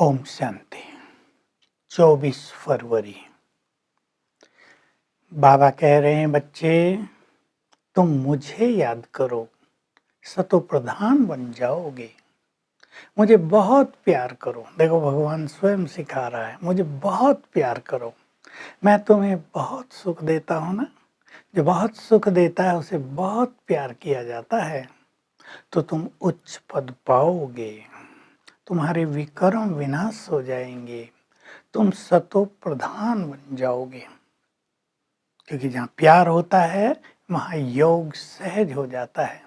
ओम शांति। 24 फरवरी। बाबा कह रहे हैं, बच्चे तुम मुझे याद करो, सतो प्रधान बन जाओगे। मुझे बहुत प्यार करो। देखो, भगवान स्वयं सिखा रहा है, मुझे बहुत प्यार करो। मैं तुम्हें बहुत सुख देता हूँ ना। जो बहुत सुख देता है उसे बहुत प्यार किया जाता है। तो तुम उच्च पद पाओगे, तुम्हारे विकर्म विनाश हो जाएंगे, तुम सतो प्रधान बन जाओगे। क्योंकि जहाँ प्यार होता है वहाँ योग सहज हो जाता है।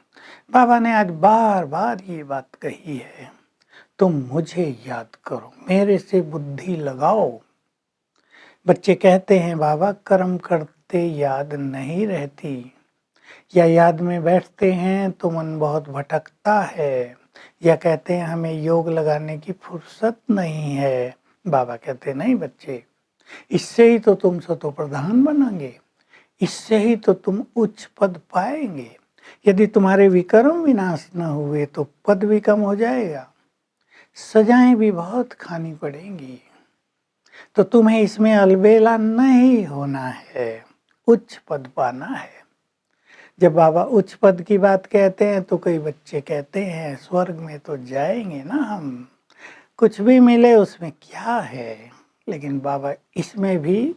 बाबा ने आज बार बार ये बात कही है, तुम मुझे याद करो, मेरे से बुद्धि लगाओ। बच्चे कहते हैं, बाबा कर्म करते याद नहीं रहती, या याद में बैठते हैं तो मन बहुत भटकता है, या कहते हैं हमें योग लगाने की फुर्सत नहीं है। बाबा कहते नहीं बच्चे, इससे ही तो तुम सतो प्रधान बनोगे, इससे ही तो तुम उच्च पद पाएंगे। यदि तुम्हारे विकर्म विनाश न हुए तो पद भी कम हो जाएगा, सजाएं भी बहुत खानी पड़ेंगी। तो तुम्हें इसमें अलबेला नहीं होना है, उच्च पद पाना है। जब बाबा उच्च पद की बात कहते हैं तो कई बच्चे कहते हैं, स्वर्ग में तो जाएंगे ना हम, कुछ भी मिले उसमें क्या है। लेकिन बाबा इसमें भी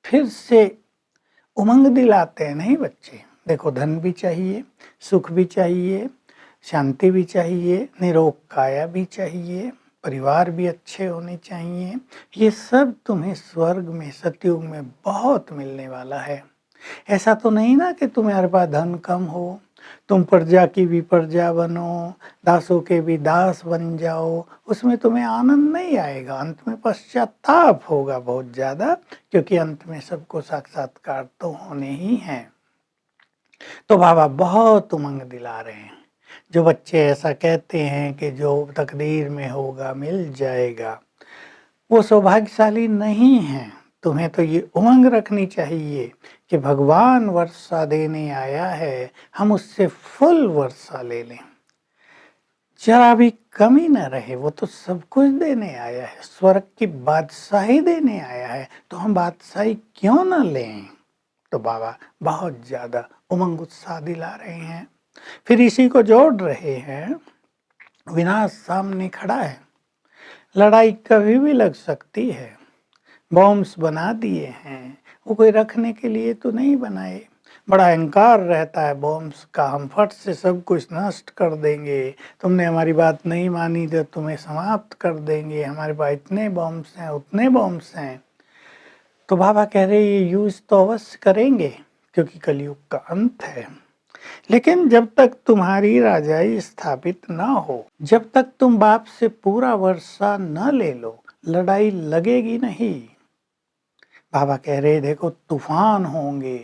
फिर से उमंग दिलाते हैं, नहीं बच्चे, देखो धन भी चाहिए, सुख भी चाहिए, शांति भी चाहिए, निरोग काया भी चाहिए, परिवार भी अच्छे होने चाहिए। ये सब तुम्हें स्वर्ग में, सतयुग में बहुत मिलने वाला है। ऐसा तो नहीं ना कि तुम्हारे पास धन कम हो, तुम प्रजा की भी प्रजा बनो, दासों के भी दास बन जाओ, उसमें तुम्हें आनंद नहीं आएगा। अंत में पश्चाताप होगा बहुत ज्यादा, क्योंकि अंत में सबको साक्षात्कार तो होने ही है। तो बाबा बहुत उमंग दिला रहे हैं। जो बच्चे ऐसा कहते हैं कि जो तकदीर में होगा मिल जाएगा, वो सौभाग्यशाली नहीं है। तुम्हें तो ये उमंग रखनी चाहिए कि भगवान वर्षा देने आया है, हम उससे फुल वर्षा ले लें, जरा भी कमी न रहे। वो तो सब कुछ देने आया है, स्वर्ग की बादशाही देने आया है, तो हम बादशाही क्यों न लें। तो बाबा बहुत ज्यादा उमंग उत्साह दिला रहे हैं। फिर इसी को जोड़ रहे हैं, विनाश सामने खड़ा है, लड़ाई कभी भी लग सकती है। बॉम्ब्स बना दिए हैं, वो कोई रखने के लिए तो नहीं बनाए। बड़ा अहंकार रहता है बॉम्ब्स का, हम फट से सब कुछ नष्ट कर देंगे, तुमने हमारी बात नहीं मानी तो तुम्हें समाप्त कर देंगे, हमारे पास इतने बॉम्ब्स हैं, उतने बॉम्ब्स हैं। तो बाबा कह रहे ये यूज तो अवश्य करेंगे, क्योंकि कलयुग का अंत है। लेकिन जब तक तुम्हारी राजाई स्थापित ना हो, जब तक तुम बाप से पूरा वर्षा न ले लो, लड़ाई लगेगी नहीं। बाबा कह रहे देखो, तूफान होंगे,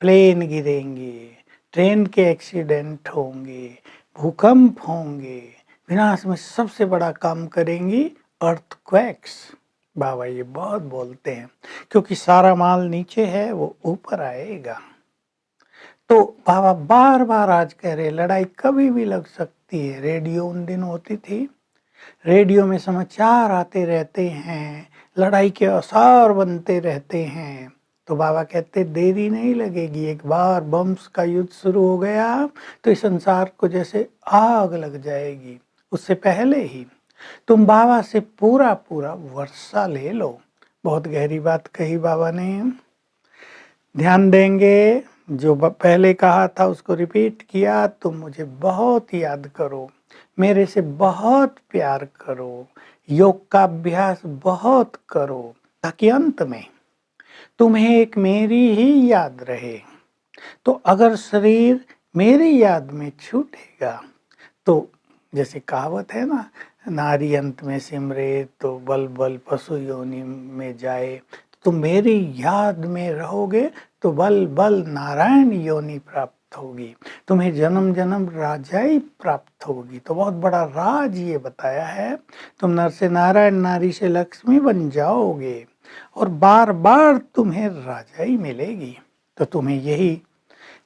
प्लेन गिरेंगे, ट्रेन के एक्सीडेंट होंगे, भूकंप होंगे, विनाश में सबसे बड़ा काम करेंगी अर्थक्वेक्स। बाबा ये बहुत बोलते हैं, क्योंकि सारा माल नीचे है, वो ऊपर आएगा। तो बाबा बार बार आज कह रहे लड़ाई कभी भी लग सकती है। रेडियो उन दिन होती थी, रेडियो में समाचार आते रहते हैं, लड़ाई के आसार बनते रहते हैं। तो बाबा कहते देरी नहीं लगेगी, एक बार बम्स का युद्ध शुरू हो गया तो इस संसार को जैसे आग लग जाएगी। उससे पहले ही तुम बाबा से पूरा पूरा वर्षा ले लो। बहुत गहरी बात कही बाबा ने। ध्यान देंगे, जो पहले कहा था उसको रिपीट किया, तुम मुझे बहुत याद करो, मेरे से बहुत प्यार करो, योग का अभ्यास बहुत करो, ताकि अंत में तुम्हें एक मेरी ही याद रहे। तो अगर शरीर मेरी याद में छूटेगा तो जैसे कहावत है ना, नारी अंत में सिमरे तो बल बल पशु योनि में जाए। तुम मेरी याद में रहोगे तो बल बल नारायण योनि प्राप्त होगी, तुम्हें जन्म जन्म राजाई प्राप्त होगी। तो बहुत बड़ा राज ये बताया है, तुम नर से नारायण, नारी से लक्ष्मी बन जाओगे और बार बार तुम्हें राजाई मिलेगी। तो तुम्हें यही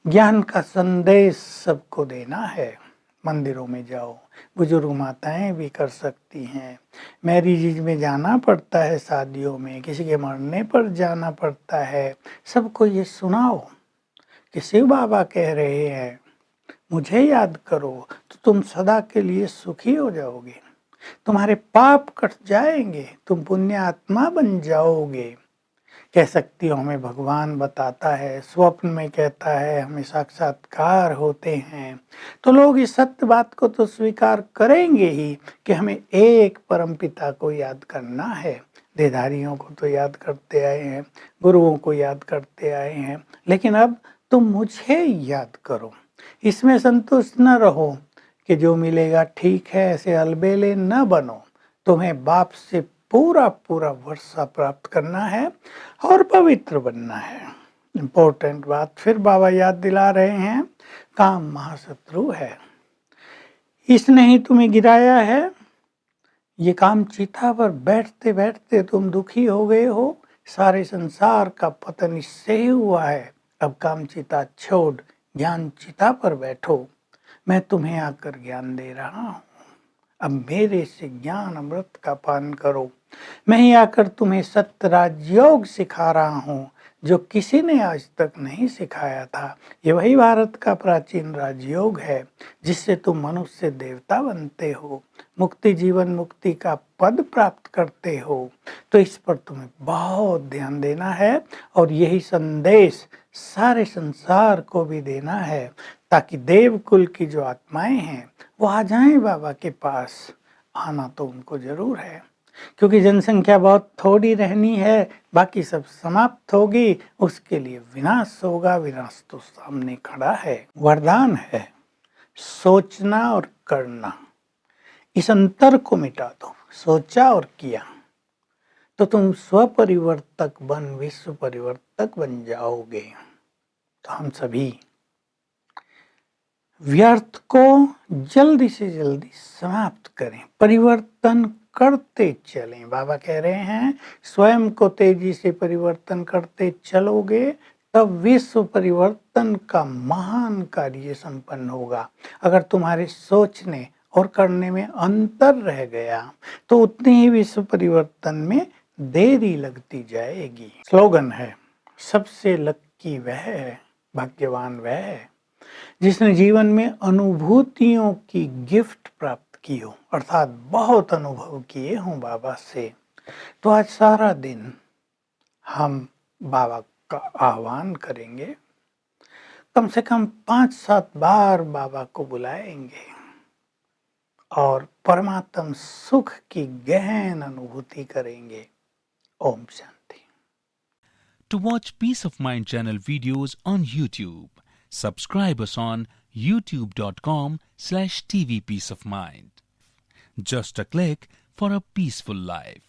ज्ञान का संदेश सबको देना है। मंदिरों में जाओ, बुजुर्ग माताएं भी कर सकती हैं। मैरिज में जाना पड़ता है, शादियों में किसी के मरने पर जाना पड़ता है। सबको ये सुनाओ कि शिव बाबा कह रहे हैं मुझे याद करो तो तुम सदा के लिए सुखी हो जाओगे, तुम्हारे पाप कट जाएंगे, तुम पुण्य आत्मा बन जाओगे। कह सकती हो हमें भगवान बताता है, स्वप्न में कहता है, हमें साक्षात्कार होते हैं, तो लोग इस सत्य बात को तो स्वीकार करेंगे ही कि हमें एक परमपिता को याद करना है। देहधारियों को तो याद करते आए हैं, गुरुओं को याद करते आए हैं, लेकिन अब तुम मुझे याद करो। इसमें संतुष्ट न रहो कि जो मिलेगा ठीक है, ऐसे अलबेले न बनो। तुम्हें बाप से पूरा पूरा वर्षा प्राप्त करना है और पवित्र बनना है। इम्पोर्टेंट बात फिर बाबा याद दिला रहे हैं, काम महाशत्रु है, इसने ही तुम्हें गिराया है। ये काम चिता पर बैठते बैठते तुम दुखी हो गए हो, सारे संसार का पतन इससे ही हुआ है। अब काम चिता छोड़ ज्ञान चिता पर बैठो, मैं तुम्हें आकर ज्ञान दे रहा हूँ। अब मेरे से ज्ञान अमृत का पान करो, मैं ही आकर तुम्हें सत्य राजयोग सिखा रहा हूँ, जो किसी ने आज तक नहीं सिखाया था। ये वही भारत का प्राचीन राजयोग है जिससे तुम मनुष्य से देवता बनते हो, मुक्ति जीवन मुक्ति का पद प्राप्त करते हो। तो इस पर तुम्हें बहुत ध्यान देना है और यही संदेश सारे संसार को भी देना है, ताकि देवकुल की जो आत्माएं हैं वो आ जाएं बाबा के पास। आना तो उनको जरूर है, क्योंकि जनसंख्या बहुत थोड़ी रहनी है, बाकी सब समाप्त होगी, उसके लिए विनाश होगा। विनाश तो सामने खड़ा है। वरदान है सोचना और करना, इस अंतर को मिटा दो। सोचा और किया तो तुम स्वपरिवर्तक बन विश्व परिवर्तक बन जाओगे। तो हम सभी व्यर्थ को जल्दी से जल्दी समाप्त करें, परिवर्तन करते चलें। बाबा कह रहे हैं स्वयं को तेजी से परिवर्तन करते चलोगे तब विश्व परिवर्तन का महान कार्य संपन्न होगा। अगर तुम्हारे सोचने और करने में अंतर रह गया तो उतनी ही विश्व परिवर्तन में देरी लगती जाएगी। स्लोगन है सबसे लक्की वह है, भाग्यवान वह है जिसने जीवन में अनुभूतियों की गिफ्ट प्राप्त की हो, अर्थात बहुत अनुभव किए हों बाबा से। तो आज सारा दिन हम बाबा का आह्वान करेंगे, कम से कम 5-7 बार बाबा को बुलाएंगे और परमात्म सुख की गहन अनुभूति करेंगे। Om Shanti. To watch Peace of Mind channel videos on YouTube, subscribe us on youtube.com/tvpeaceofmind. Just a click for a peaceful life.